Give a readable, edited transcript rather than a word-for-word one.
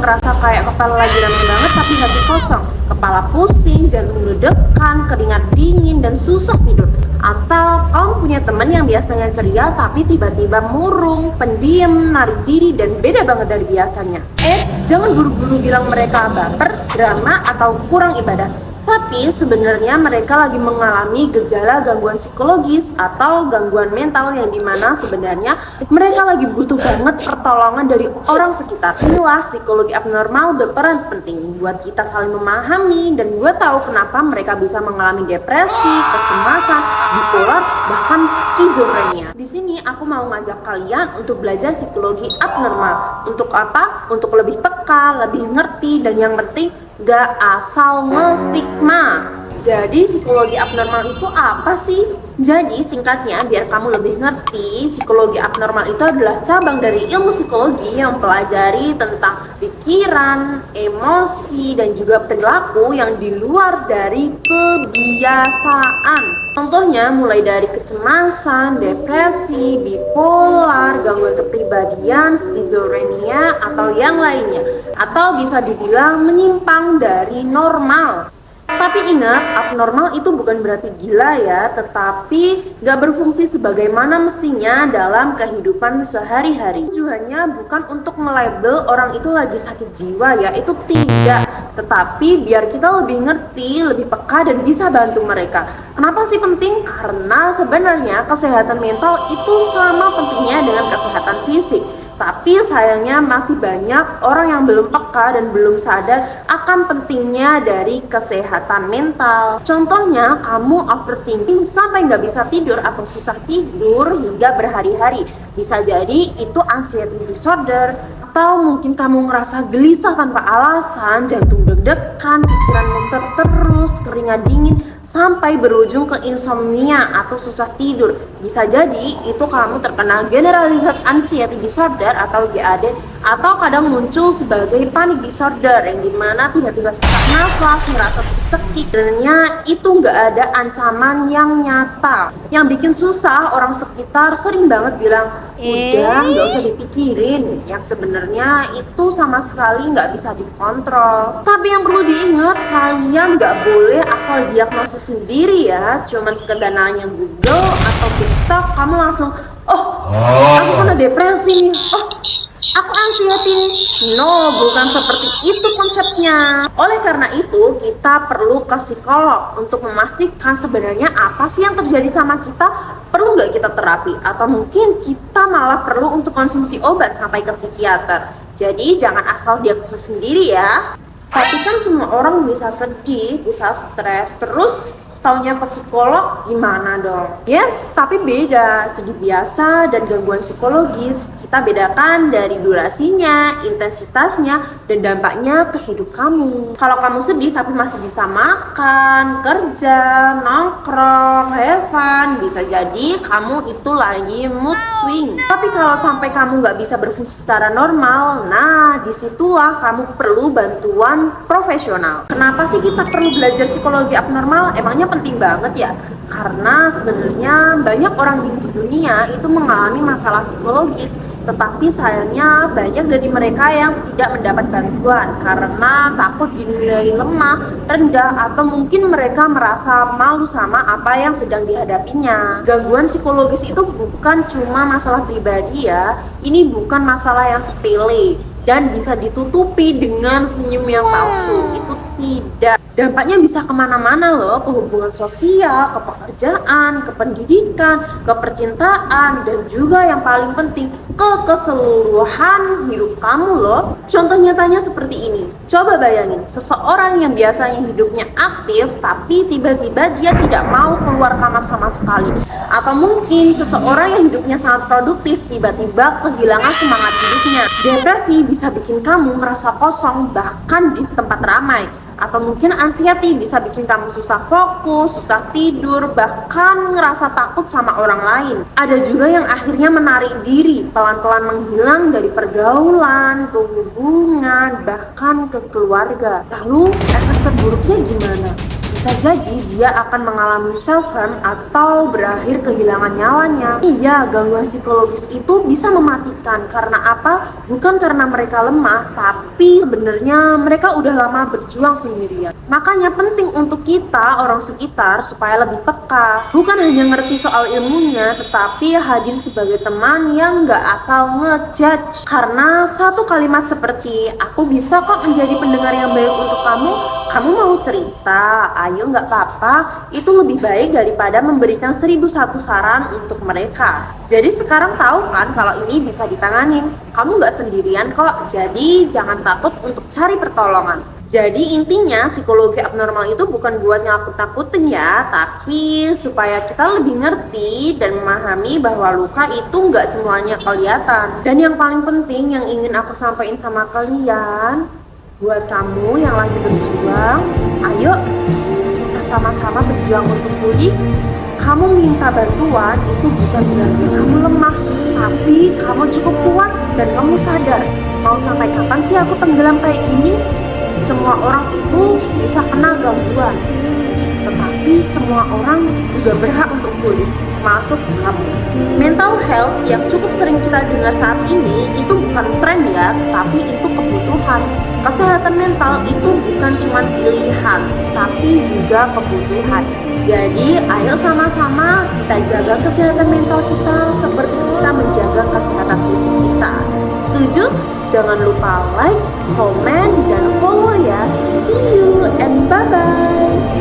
ngerasa kayak kepala lagi rame banget tapi hati kosong, kepala pusing, jantung deg-degan, keringat dingin, dan susah tidur. Atau kamu punya teman yang biasanya ceria tapi tiba-tiba murung, pendiam, narik diri, dan beda banget dari biasanya. Jangan buru-buru bilang mereka baper, drama, atau kurang ibadah. Tapi sebenarnya mereka lagi mengalami gejala gangguan psikologis atau gangguan mental yang dimana sebenarnya mereka lagi butuh banget pertolongan dari orang sekitar. Inilah psikologi abnormal berperan penting buat kita saling memahami, dan gue tahu kenapa mereka bisa mengalami depresi, kecemasan, bipolar, bahkan skizofrenia. Di sini aku mau ngajak kalian untuk belajar psikologi abnormal. Untuk apa? Untuk lebih peka, lebih ngerti, dan yang penting gak asal nge-stigma. Jadi psikologi abnormal itu apa sih? Jadi singkatnya, biar kamu lebih ngerti, psikologi abnormal itu adalah cabang dari ilmu psikologi yang mempelajari tentang pikiran, emosi, dan juga perilaku yang di luar dari kebiasaan. Contohnya mulai dari kecemasan, depresi, bipolar, gangguan kepribadian, skizofrenia, atau yang lainnya. Atau bisa dibilang menyimpang dari normal. Tapi ingat, abnormal itu bukan berarti gila ya, tetapi gak berfungsi sebagaimana mestinya dalam kehidupan sehari-hari. Tujuannya bukan untuk melabel orang itu lagi sakit jiwa ya, itu tidak. Tetapi biar kita lebih ngerti, lebih peka, dan bisa bantu mereka. Kenapa sih penting? Karena sebenarnya kesehatan mental itu sama pentingnya dengan kesehatan fisik. Tapi sayangnya masih banyak orang yang belum peka dan belum sadar akan pentingnya dari kesehatan mental. Contohnya, kamu overthinking sampai nggak bisa tidur atau susah tidur hingga berhari-hari. Bisa jadi itu anxiety disorder. Atau mungkin kamu ngerasa gelisah tanpa alasan, jantung deg-degan, pikiran muter terus, keringat dingin, sampai berujung ke insomnia atau susah tidur. Bisa jadi itu kamu terkena generalized anxiety disorder atau GAD, atau kadang muncul sebagai panic disorder yang dimana tiba-tiba sesak nafas, ngerasa tercekik, dannya itu nggak ada ancaman yang nyata. Yang bikin susah, orang sekitar sering banget bilang, udah nggak usah dipikirin, yang sebenarnya itu sama sekali nggak bisa dikontrol. Tapi yang perlu diingat, kalian nggak boleh asal diagnosis sendiri ya. Cuman sekedar nanya Google atau TikTok, kamu langsung aku kena depresi nih, aku anxiety nih. No, bukan seperti itu konsepnya. Oleh karena itu, kita perlu ke psikolog untuk memastikan sebenarnya apa sih yang terjadi sama kita. Perlu nggak kita terapi? Atau mungkin kita malah perlu untuk konsumsi obat sampai ke psikiater. Jadi jangan asal diagnosis sendiri ya. Tapi kan semua orang bisa sedih, bisa stres, terus taunya ke psikolog gimana dong? Yes, tapi beda. Sedih biasa dan gangguan psikologis kita bedakan dari durasinya, intensitasnya, dan dampaknya ke hidup kamu. Kalau kamu sedih tapi masih bisa makan, kerja, nongkrong, have fun, bisa jadi kamu itu lagi mood swing. Tapi kalau sampai kamu nggak bisa berfungsi secara normal, nah disitulah kamu perlu bantuan profesional. Kenapa sih kita perlu belajar psikologi abnormal? Emangnya penting banget ya? Karena sebenarnya banyak orang di dunia itu mengalami masalah psikologis, tetapi sayangnya banyak dari mereka yang tidak mendapat bantuan karena takut dinilai lemah, rendah, atau mungkin mereka merasa malu sama apa yang sedang dihadapinya. Gangguan psikologis itu bukan cuma masalah pribadi ya, ini bukan masalah yang sepele dan bisa ditutupi dengan senyum yang palsu. Itu tidak. Dampaknya bisa kemana-mana loh, ke hubungan sosial, ke pekerjaan, ke pendidikan, ke percintaan, dan juga yang paling penting, ke keseluruhan hidup kamu loh. Contoh nyatanya seperti ini. Coba bayangin, seseorang yang biasanya hidupnya aktif, tapi tiba-tiba dia tidak mau keluar kamar sama sekali. Atau mungkin seseorang yang hidupnya sangat produktif, tiba-tiba kehilangan semangat hidupnya. Depresi bisa bikin kamu merasa kosong, bahkan di tempat ramai. Atau mungkin anxiety bisa bikin kamu susah fokus, susah tidur, bahkan ngerasa takut sama orang lain. Ada juga yang akhirnya menarik diri, pelan-pelan menghilang dari pergaulan, ke hubungan, bahkan ke keluarga. Lalu efek terburuknya gimana? bisa jadi dia akan mengalami self-harm atau berakhir kehilangan nyawanya. Iya, gangguan psikologis itu bisa mematikan. Karena apa? Bukan karena mereka lemah, tapi sebenarnya mereka udah lama berjuang sendirian. Makanya penting untuk kita, orang sekitar, supaya lebih peka. Bukan hanya ngerti soal ilmunya, tetapi hadir sebagai teman yang gak asal ngejudge. Karena satu kalimat seperti, aku bisa kok menjadi pendengar yang baik untuk kamu mau cerita, ayo gak apa-apa, itu lebih baik daripada memberikan 1001 saran untuk mereka. Jadi sekarang tahu kan kalau ini bisa ditanganin. Kamu gak sendirian kok, jadi jangan takut untuk cari pertolongan. Jadi intinya psikologi abnormal itu bukan buat nakut-nakutin ya, tapi supaya kita lebih ngerti dan memahami bahwa luka itu nggak semuanya kelihatan. Dan yang paling penting yang ingin aku sampaikan sama kalian, buat kamu yang lagi berjuang, ayo kita sama-sama berjuang untuk pulih. Kamu minta bantuan itu bukan berarti kamu lemah, tapi kamu cukup kuat dan kamu sadar, mau sampai kapan sih aku tenggelam kayak gini? Semua orang itu bisa kena gangguan, tetapi semua orang juga berhak untuk pulih, termasuk kamu. Mental health yang cukup sering kita dengar saat ini itu bukan tren ya, tapi itu kebutuhan. Kesehatan mental itu bukan cuma pilihan, tapi juga kebutuhan. Jadi ayo sama-sama kita jaga kesehatan mental kita seperti kita menjaga kesehatan fisik kita. Setuju? Jangan lupa like, komen, dan follow ya. See you and bye-bye.